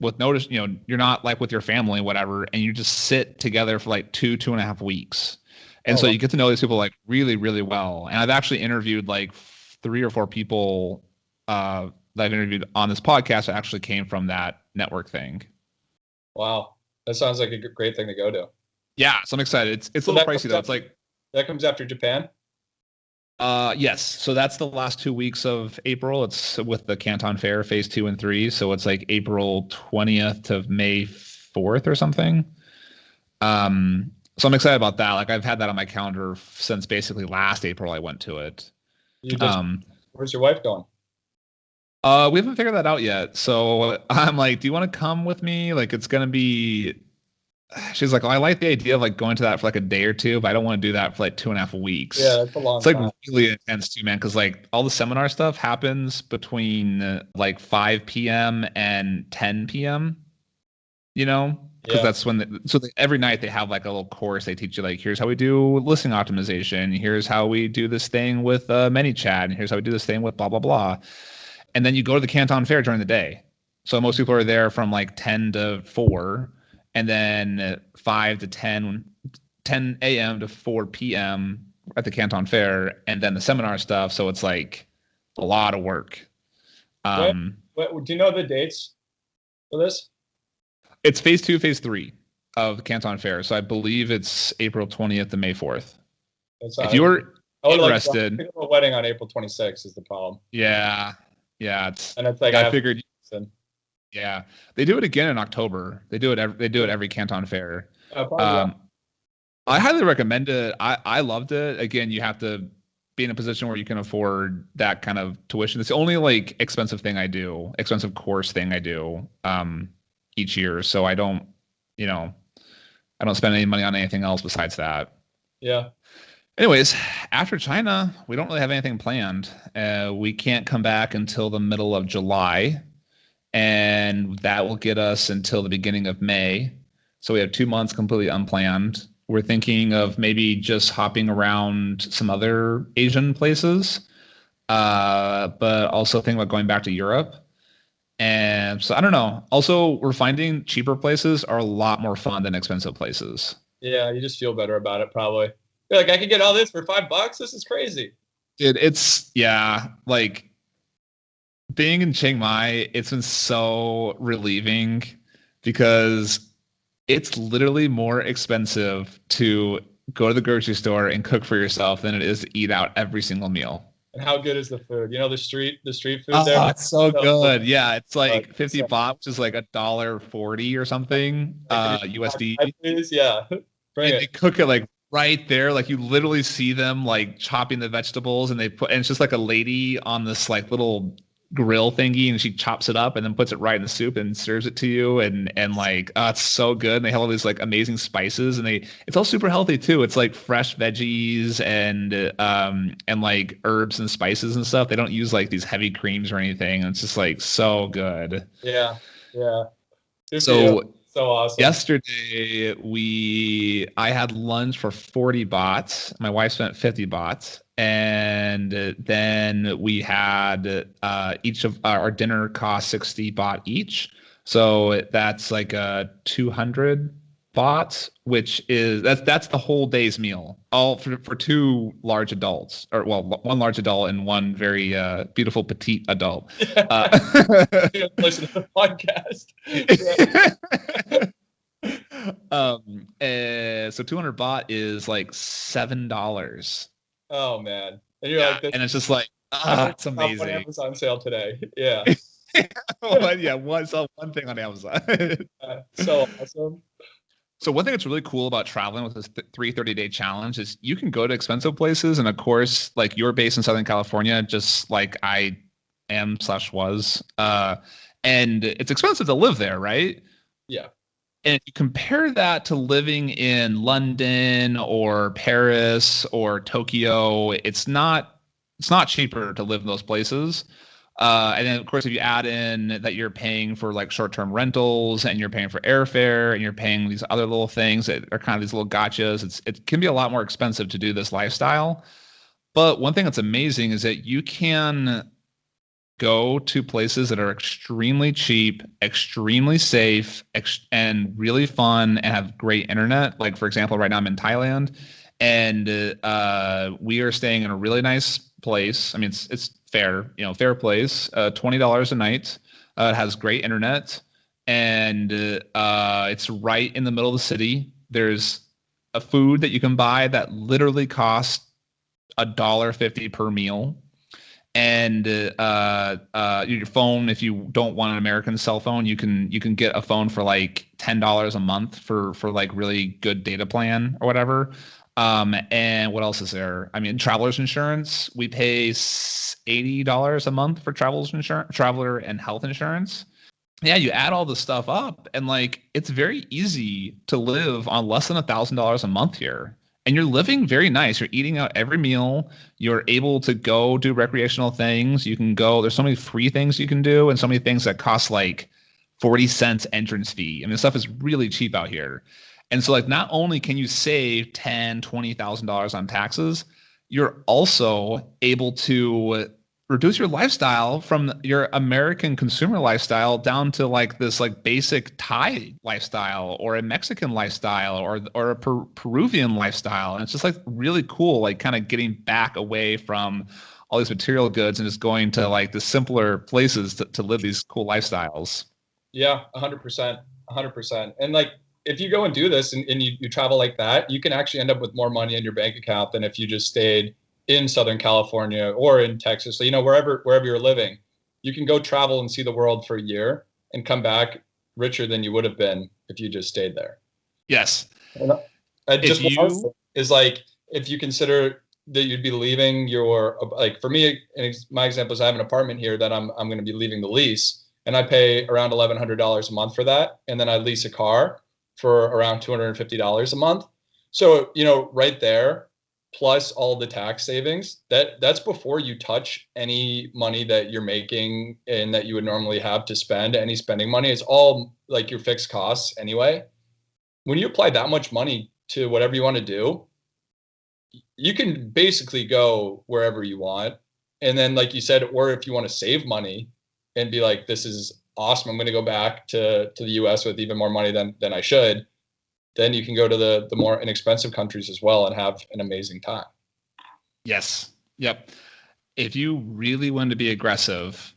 with notice, you're not like with your family, whatever, and you just sit together for like 2.5 weeks. And so you get to know these people like really, really well. And I've actually interviewed like 3 or 4 people that I've interviewed on this podcast that actually came from that network thing.
Wow. That sounds like a great thing to go to.
Yeah. So I'm excited. It's a little pricey though. It's like
that comes after Japan.
Yes. So that's the last 2 weeks of April. It's with the Canton Fair phase 2 and 3. So it's like April 20th to May 4th or something. So I'm excited about that. Like I've had that on my calendar since basically last April I went to it.
You just Where's your wife going?
We haven't figured that out yet. So I'm like, do you want to come with me? Like, it's gonna be. She's like, oh, I like the idea of like going to that for like a day or two, but I don't want to do that for like 2.5 weeks.
Yeah, that's a long
It's like
time.
really intense too, man. Because like all the seminar stuff happens between like 5 p.m. and 10 p.m. You know, because
Yeah.
that's when. Every night they have like a little course. They teach you like, here's how we do listing optimization. Here's how we do this thing with ManyChat, and here's how we do this thing with blah blah blah. And then you go to the Canton Fair during the day. So most people are there from like 10 to 4, and then 5 to 10 a.m. to 4 p.m. at the Canton Fair, and then the seminar stuff. So it's like a lot of work.
Do you know the dates for this?
It's phase 2, phase 3 of the Canton Fair. So I believe it's April 20th to May 4th. If you were interested,
like a wedding on April 26th is the problem.
Yeah.
And it's like
I figured. Yeah, they do it again in October. They do it every Canton Fair. I highly recommend it. I loved it. Again, you have to be in a position where you can afford that kind of tuition. It's the only like expensive course thing I do each year. So I don't spend any money on anything else besides that.
Yeah.
Anyways, after China, we don't really have anything planned. We can't come back until the middle of July, and that will get us until the beginning of May. So we have 2 months completely unplanned. We're thinking of maybe just hopping around some other Asian places, but also thinking about going back to Europe. And so I don't know. Also, we're finding cheaper places are a lot more fun than expensive places.
Yeah, you just feel better about it probably. You're like, I could get all this for $5. This is crazy.
Dude, like being in Chiang Mai, it's been so relieving because it's literally more expensive to go to the grocery store and cook for yourself than it is to eat out every single meal.
And how good is the food? You know, the street food there.
Oh, it's so good. Yeah, it's like 50 baht, which is like $1.40 or something USD.
Yeah, bring it.
They cook it like right there, like you literally see them like chopping the vegetables, and it's just like a lady on this like little grill thingy, and she chops it up and then puts it right in the soup and serves it to you, and like it's so good. And they have all these like amazing spices, and it's all super healthy too. It's like fresh veggies and like herbs and spices and stuff. They don't use like these heavy creams or anything, and it's just like so good.
Yeah.
So
awesome.
Yesterday I had lunch for 40 baht. My wife spent 50 baht. And then we had each of our dinner cost 60 baht each. So that's like a 200 baht, which is that's the whole day's meal, all for two large adults, or well, one large adult and one very beautiful petite adult.
Listen to the podcast.
So 200 baht is like $7.
Oh man. And you're like,
and it's just like, it's amazing.
Amazon sale today. Yeah.
Sell one thing on Amazon.
So awesome.
So one thing that's really cool about traveling with this 330-day challenge is you can go to expensive places, and of course, like you're based in Southern California, just like I am/was, and it's expensive to live there, right?
Yeah.
And if you compare that to living in London or Paris or Tokyo, it's not cheaper to live in those places. And then, of course, if you add in that you're paying for like short-term rentals, and you're paying for airfare, and you're paying these other little things that are kind of these little gotchas, it can be a lot more expensive to do this lifestyle. But one thing that's amazing is that you can go to places that are extremely cheap, extremely safe, and really fun, and have great internet. Like, for example, right now I'm in Thailand, and we are staying in a really nice place. I mean, it's fair place, $20 a night. It has great internet, and it's right in the middle of the city. There's a food that you can buy that literally costs $1.50 per meal. And your phone, if you don't want an American cell phone, you can get a phone for like $10 a month for like really good data plan or whatever. And what else is there? I mean, traveler's insurance. We pay $80 a month for traveler and health insurance. Yeah, you add all this stuff up, and like it's very easy to live on less than $1,000 a month here. And you're living very nice. You're eating out every meal. You're able to go do recreational things. You can go, there's so many free things you can do, and so many things that cost like 40 cents entrance fee. I mean, stuff is really cheap out here. And so like not only can you save $10,000, $20,000 on taxes, you're also able to reduce your lifestyle from your American consumer lifestyle down to like this like basic Thai lifestyle or a Mexican lifestyle or a Peruvian lifestyle. And it's just like really cool, like kind of getting back away from all these material goods and just going to like the simpler places to live these cool lifestyles.
Yeah, 100%, 100%. And like, if you go and do this and you travel like that, you can actually end up with more money in your bank account than if you just stayed in Southern California or in Texas. So, wherever you're living, you can go travel and see the world for a year and come back richer than you would have been if you just stayed there.
Yes.
And is like, if you consider that you'd be leaving your, like for me, my example is I have an apartment here that I'm going to be leaving the lease, and I pay around $1,100 a month for that. And then I lease a car for around $250 a month. So, right there, plus all the tax savings, that's before you touch any money that you're making and that you would normally have to spend, any spending money. It's all like your fixed costs anyway. When you apply that much money to whatever you want to do, you can basically go wherever you want. And then, like you said, or if you want to save money and be like, this is awesome, I'm going to go back to the US with even more money than I should, then you can go to the more inexpensive countries as well and have an amazing time.
Yes. Yep. If you really want to be aggressive,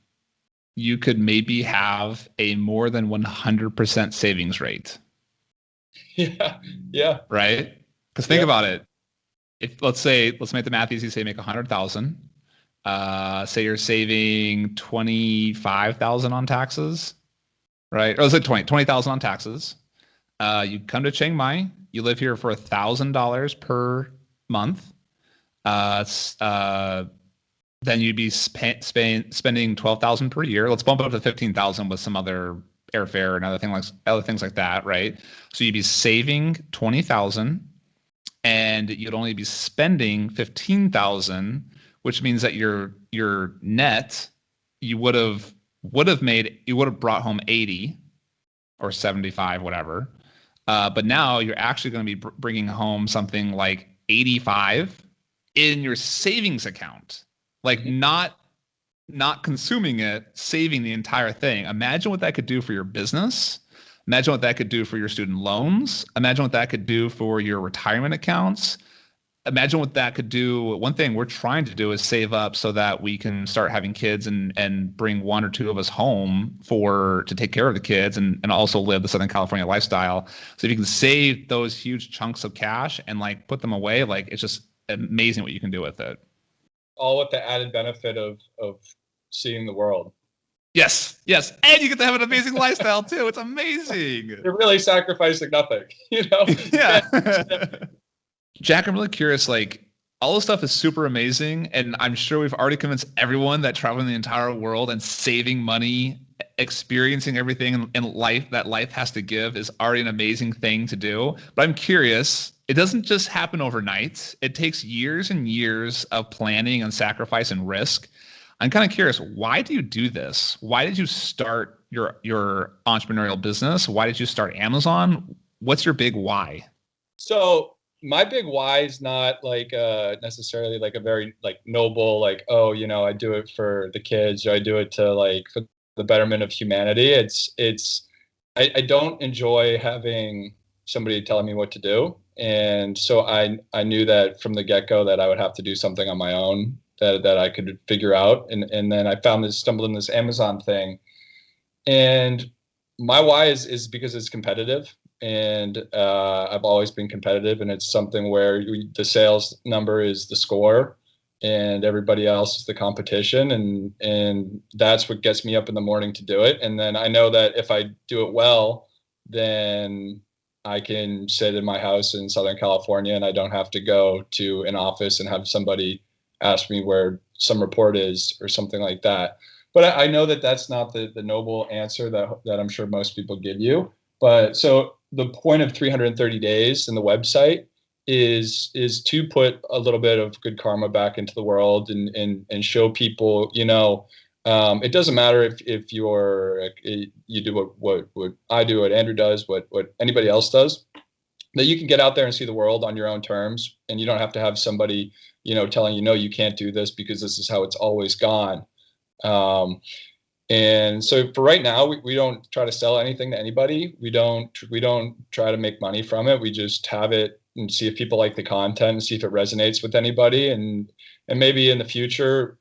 you could maybe have a more than 100% savings rate.
Yeah. Yeah.
Right? Because think about it. If let's make the math easy, say make 100,000. Say you're saving 25,000 on taxes, right? Or let's say 20,000 on taxes. You come to Chiang Mai, you live here for $1,000 per month. Then you'd be spending 12,000 per year. Let's bump it up to 15,000 with some other airfare and other things like that, right? So you'd be saving 20,000, and you'd only be spending 15,000, which means that your net you would have brought home 80 or 75, whatever. But now you're actually going to be bringing home something like 85 in your savings account, like not consuming it, saving the entire thing. Imagine what that could do for your business. Imagine what that could do for your student loans. Imagine what that could do for your retirement accounts. Imagine what that could do. One thing we're trying to do is save up so that we can start having kids and bring one or two of us home to take care of the kids and also live the Southern California lifestyle. So if you can save those huge chunks of cash and like put them away, like it's just amazing what you can do with it.
All with the added benefit of seeing the world.
Yes. And you get to have an amazing lifestyle too. It's amazing.
You're really sacrificing nothing,
Yeah. Jack, I'm really curious, like all this stuff is super amazing. And I'm sure we've already convinced everyone that traveling the entire world and saving money, experiencing everything in life that life has to give is already an amazing thing to do. But I'm curious, it doesn't just happen overnight. It takes years and years of planning and sacrifice and risk. I'm kind of curious, why do you do this? Why did you start your entrepreneurial business? Why did you start Amazon? What's your big why?
So my big why is not like necessarily like a very like noble, like, oh, I do it for the kids, or I do it to like for the betterment of humanity. I don't enjoy having somebody telling me what to do. And so I knew that from the get-go that I would have to do something on my own that I could figure out. And then I stumbled in this Amazon thing. And my why is because it's competitive. And I've always been competitive, and it's something where the sales number is the score and everybody else is the competition. And that's what gets me up in the morning to do it. And then I know that if I do it well, then I can sit in my house in Southern California and I don't have to go to an office and have somebody ask me where some report is or something like that. But I know that that's not the noble answer that I'm sure most people give you. But so the point of 330 days in the website is to put a little bit of good karma back into the world and show people, it doesn't matter if you do what I do, what Andrew does, what anybody else does, that you can get out there and see the world on your own terms, and you don't have to have somebody, telling you, no, you can't do this because this is how it's always gone. And so for right now, we don't try to sell anything to anybody. We don't try to make money from it. We just have it and see if people like the content and see if it resonates with anybody. And maybe in the future,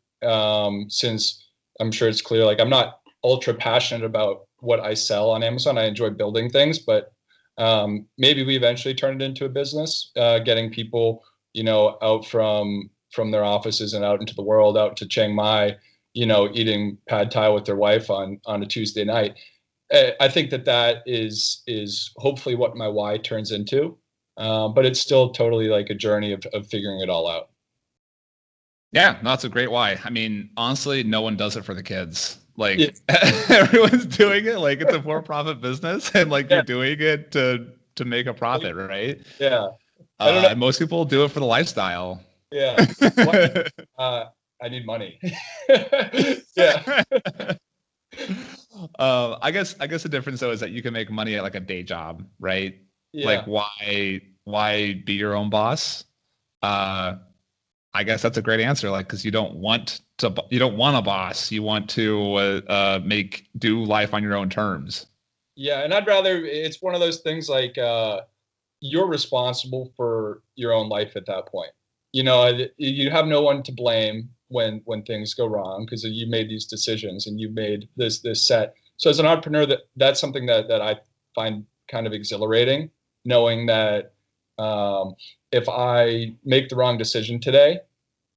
since I'm sure it's clear, like I'm not ultra passionate about what I sell on Amazon. I enjoy building things, but maybe we eventually turn it into a business, getting people, out from their offices and out into the world, out to Chiang Mai, eating pad thai with their wife on a Tuesday night. I think that is hopefully what my why turns into. But it's still totally like a journey of figuring it all out.
Yeah, no, that's a great why. I mean, honestly, no one does it for the kids. Like everyone's doing it like it's a for-profit business, and like you're doing it to make a profit, right?
Yeah.
And most people do it for the lifestyle.
Yeah. I need money. Yeah.
I guess the difference though is that you can make money at like a day job, right?
Yeah.
Like why be your own boss? I guess that's a great answer. Like, because you don't want a boss. You want to do life on your own terms.
Yeah, and it's one of those things like you're responsible for your own life at that point. You have no one to blame when things go wrong because you made these decisions and you made this set. So as an entrepreneur, that's something that I find kind of exhilarating, knowing that if I make the wrong decision today,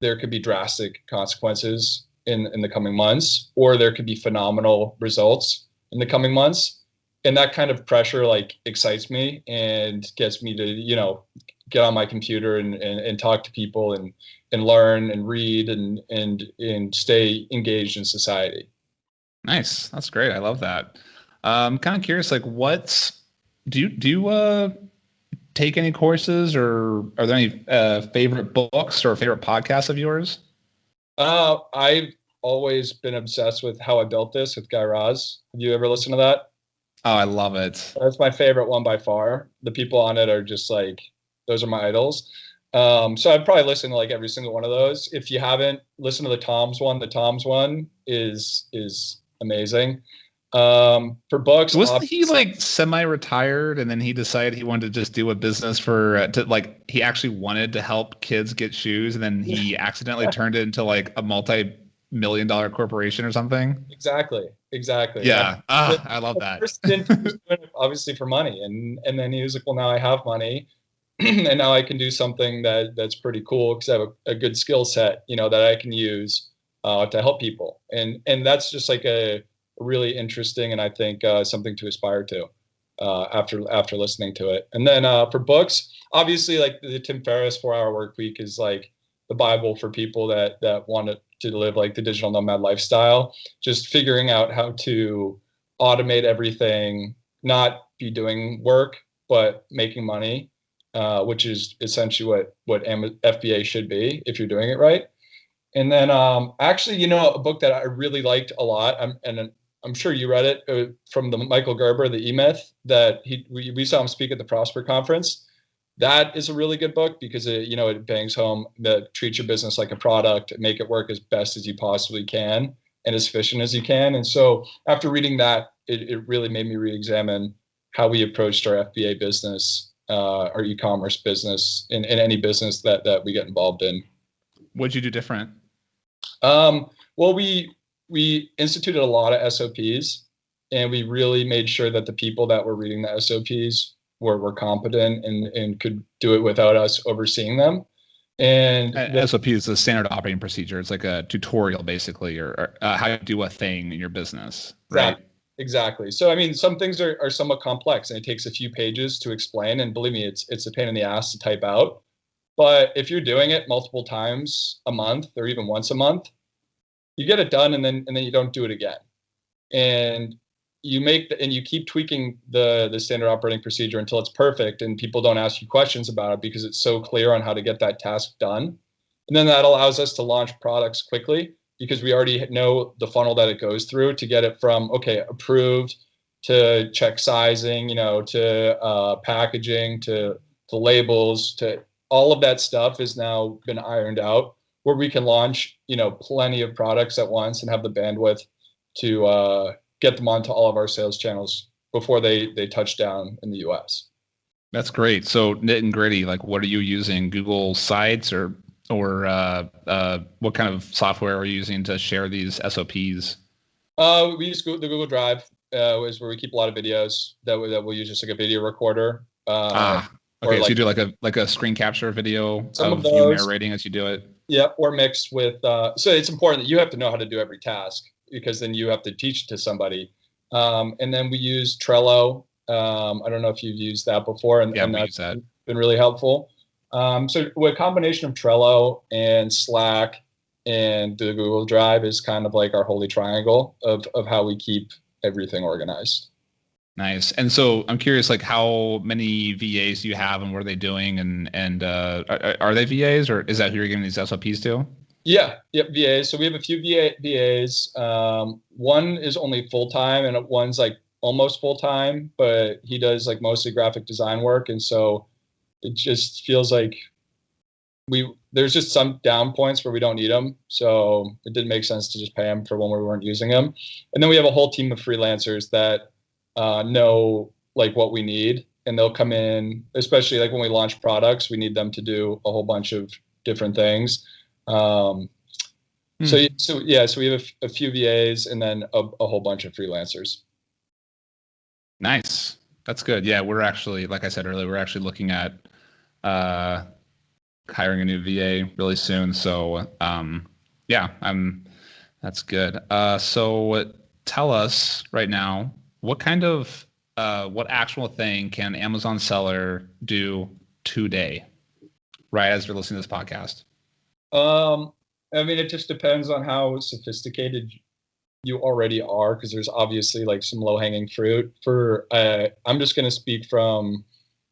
there could be drastic consequences in the coming months, or there could be phenomenal results in the coming months. And that kind of pressure like excites me and gets me to, get on my computer and talk to people and learn and read and stay engaged in society.
Nice. That's great. I love that. I'm kind of curious, like do you take any courses, or are there any favorite books or favorite podcasts of yours?
I've always been obsessed with How I Built This with Guy Raz. Have you ever listened to that?
Oh, I love it.
That's my favorite one by far. The people on it are just like, those are my idols. So I've probably listened to like every single one of those. If you haven't listened to the Tom's one is amazing. For books,
wasn't he like semi-retired and then he decided he wanted to just do a business he actually wanted to help kids get shoes, and then he accidentally turned it into like a multi-million-dollar corporation or something?
Exactly.
Yeah. I love that.
First stint, he was doing it obviously for money, and then he was like, well, now I have money and now I can do something that's pretty cool because I have a good skill set, that I can use to help people, and that's just like a really interesting, and I think something to aspire to after listening to it. And then for books, obviously, like the Tim Ferriss 4-Hour Workweek is like the Bible for people that want to live like the digital nomad lifestyle. Just figuring out how to automate everything, not be doing work but making money, which is essentially what FBA should be if you're doing it right. And then actually, a book that I really liked a lot, and I'm sure you read it, from the Michael Gerber, The E-Myth, that we saw him speak at the Prosper Conference. That is a really good book because it bangs home that treat your business like a product, make it work as best as you possibly can and as efficient as you can. And so after reading that, it really made me re-examine how we approached our FBA business, our e-commerce business, in any business that we get involved in.
What'd you do different?
Well, we instituted a lot of SOPs, and we really made sure that the people that were reading the SOPs were competent and could do it without us overseeing them. And
SOP is the standard operating procedure. It's like a tutorial, basically, or how to do a thing in your business, right?
Exactly. So, I mean, some things are somewhat complex and it takes a few pages to explain. And believe me, it's a pain in the ass to type out. But if you're doing it multiple times a month or even once a month, you get it done and then you don't do it again. And you keep tweaking the standard operating procedure until it's perfect and people don't ask you questions about it because it's so clear on how to get that task done. And then that allows us to launch products quickly because we already know the funnel that it goes through to get it from, okay, approved to check sizing, to packaging, to labels, to all of that stuff has now been ironed out where we can launch, plenty of products at once and have the bandwidth to get them onto all of our sales channels before they touch down in the US.
That's great. So nit and gritty, like what are you using? Google Sites or what kind of software are you using to share these SOPs?
We use the Google Drive, is where we keep a lot of videos that we'll use just like a video recorder.
Okay. So you do like a screen capture video of you narrating as you do it.
Yeah, or mixed with. So it's important that you have to know how to do every task because then you have to teach it to somebody. And then we use Trello. I don't know if you've used that before, and that's been really helpful. So with a combination of Trello and Slack and the Google Drive is kind of like our holy triangle of how we keep everything organized.
Nice. And so I'm curious, like how many VAs do you have and what are they doing? And are they VAs or is that who you're giving these SOPs to?
Yeah, VAs. So we have a few VAs. One is only full-time and one's like almost full-time, but he does like mostly graphic design work. And so it just feels like there's just some down points where we don't need them. So it didn't make sense to just pay him for when we weren't using them. And then we have a whole team of freelancers that know like what we need, and they'll come in, especially like when we launch products, we need them to do a whole bunch of different things. So we have a few VAs and then a whole bunch of freelancers.
Nice. That's good. Yeah, we're actually, like I said earlier, we're actually looking at hiring a new VA really soon. So that's good. So tell us right now, what kind of what actual thing can Amazon seller do today, right as you're listening to this podcast?
I mean, it just depends on how sophisticated you already are, because there's obviously like some low-hanging fruit. I'm just going to speak from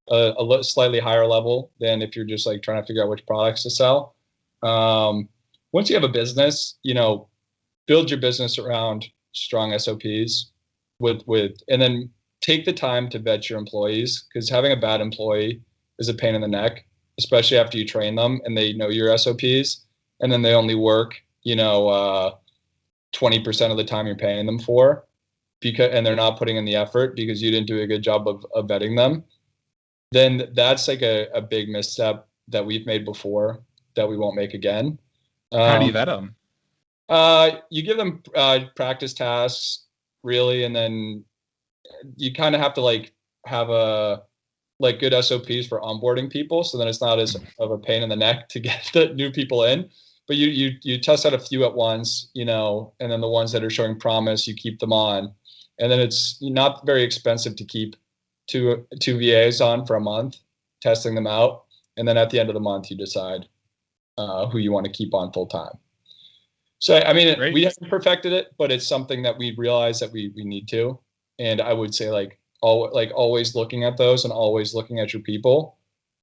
a slightly higher level than if you're just like trying to figure out which products to sell. Once you have a business, build your business around strong SOPs and then take the time to vet your employees, because having a bad employee is a pain in the neck, especially after you train them and they know your SOPs and then they only work, 20% of the time you're paying them for, and they're not putting in the effort because you didn't do a good job of vetting them. Then that's like a big misstep that we've made before that we won't make again.
How do you vet them?
You give them practice tasks, really, and then you kind of have to like have good SOPs for onboarding people, so then it's not as of a pain in the neck to get the new people in. But you test out a few at once, and then the ones that are showing promise, you keep them on, and then it's not very expensive to keep two VAs on for a month, testing them out, and then at the end of the month you decide who you want to keep on full time. So I mean, Great. We haven't perfected it, but it's something that we realize that we need to, and I would say always looking at those and always looking at your people,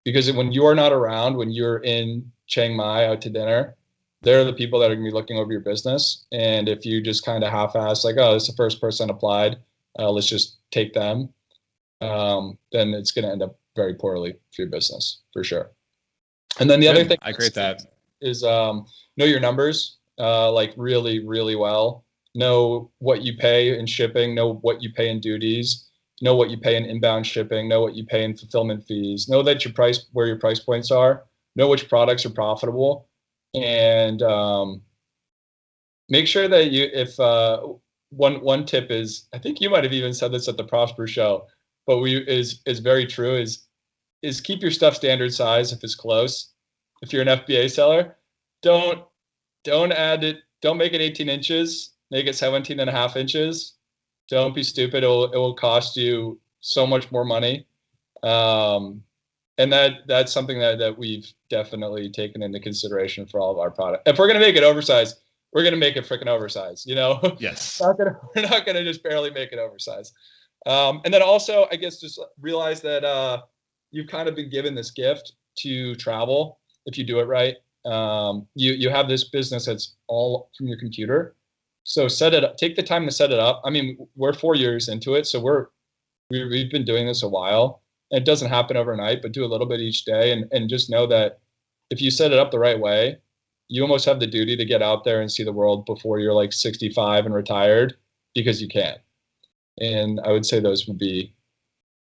because when you are not around, when you're in Chiang Mai out to dinner, they're the people that are going to be looking over your business. And if you just kind of half-ass like, oh, this is the first person applied, let's just take them, then it's going to end up very poorly for your business, for sure. And then the other thing
I agree with that
is know your numbers like really, really well. Know what you pay in shipping, know what you pay in duties, know what you pay in inbound shipping, know what you pay in fulfillment fees, know that where your price points are, know which products are profitable, and make sure that if one tip is, I think you might have even said this at the Prosper show, but is very true, is keep your stuff standard size if it's close. If you're an FBA seller, don't add it, don't make it 18 inches, make it 17.5 inches. Don't be stupid. It will cost you so much more money. And that's something that we've definitely taken into consideration for all of our product. If we're going to make it oversized, we're going to make it freaking oversized,
Yes.
We're not going to just barely make it oversized. And then also, I guess, just realize that you've kind of been given this gift to travel if you do it right. You have this business that's all from your computer. So set it up, take the time to set it up. I mean, we're 4 years into it, so we've been doing this a while. It doesn't happen overnight, but do a little bit each day, and just know that if you set it up the right way, you almost have the duty to get out there and see the world before you're like 65 and retired, because you can. And I would say those would be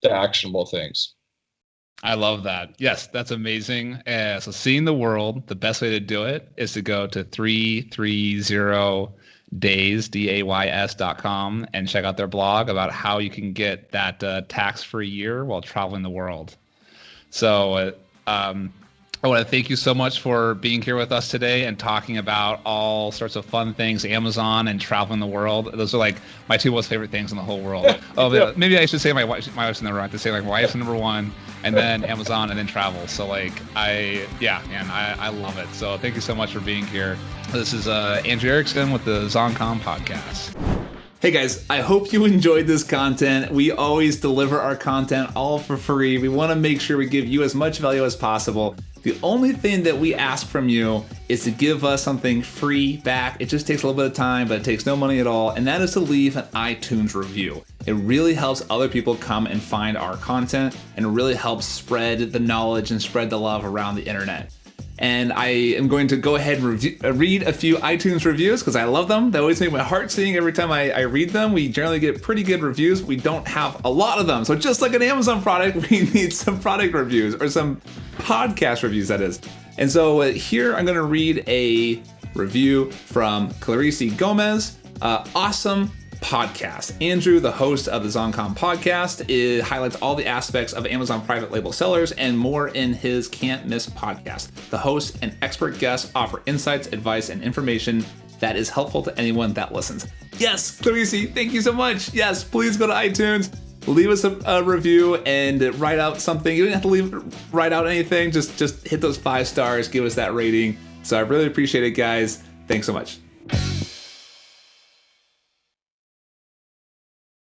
the actionable things.
I love that. Yes, that's amazing. So seeing the world, the best way to do it is to go to 330days.com and check out their blog about how you can get that tax-free year while traveling the world. So I want to thank you so much for being here with us today and talking about all sorts of fun things, Amazon and traveling the world. Those are like my two most favorite things in the whole world. Maybe I should say my wife's number one. I have to say like my wife's number one, and then Amazon, and then travel. So like I love it. So thank you so much for being here. This is Andrew Erickson with the ZonCom podcast. Hey guys, I hope you enjoyed this content. We always deliver our content all for free. We want to make sure we give you as much value as possible. The only thing that we ask from you is to give us something free back. It just takes a little bit of time, but it takes no money at all, and that is to leave an iTunes review. It really helps other people come and find our content, and it really helps spread the knowledge and spread the love around the internet. And I am going to go ahead and read a few iTunes reviews because I love them. They always make my heart sing every time I read them. We generally get pretty good reviews. We don't have a lot of them. So just like an Amazon product, we need some product reviews, or some podcast reviews, that is. And so here I'm going to read a review from Clarice Gomez. Awesome podcast. Andrew, the host of the ZonCom podcast, highlights all the aspects of Amazon private label sellers and more in his Can't Miss podcast. The host and expert guests offer insights, advice, and information that is helpful to anyone that listens. Yes, Clarice, thank you so much. Yes, please go to iTunes, leave us a review, and write out something. You don't have to write out anything. Just hit those 5 stars, give us that rating. So I really appreciate it, guys. Thanks so much.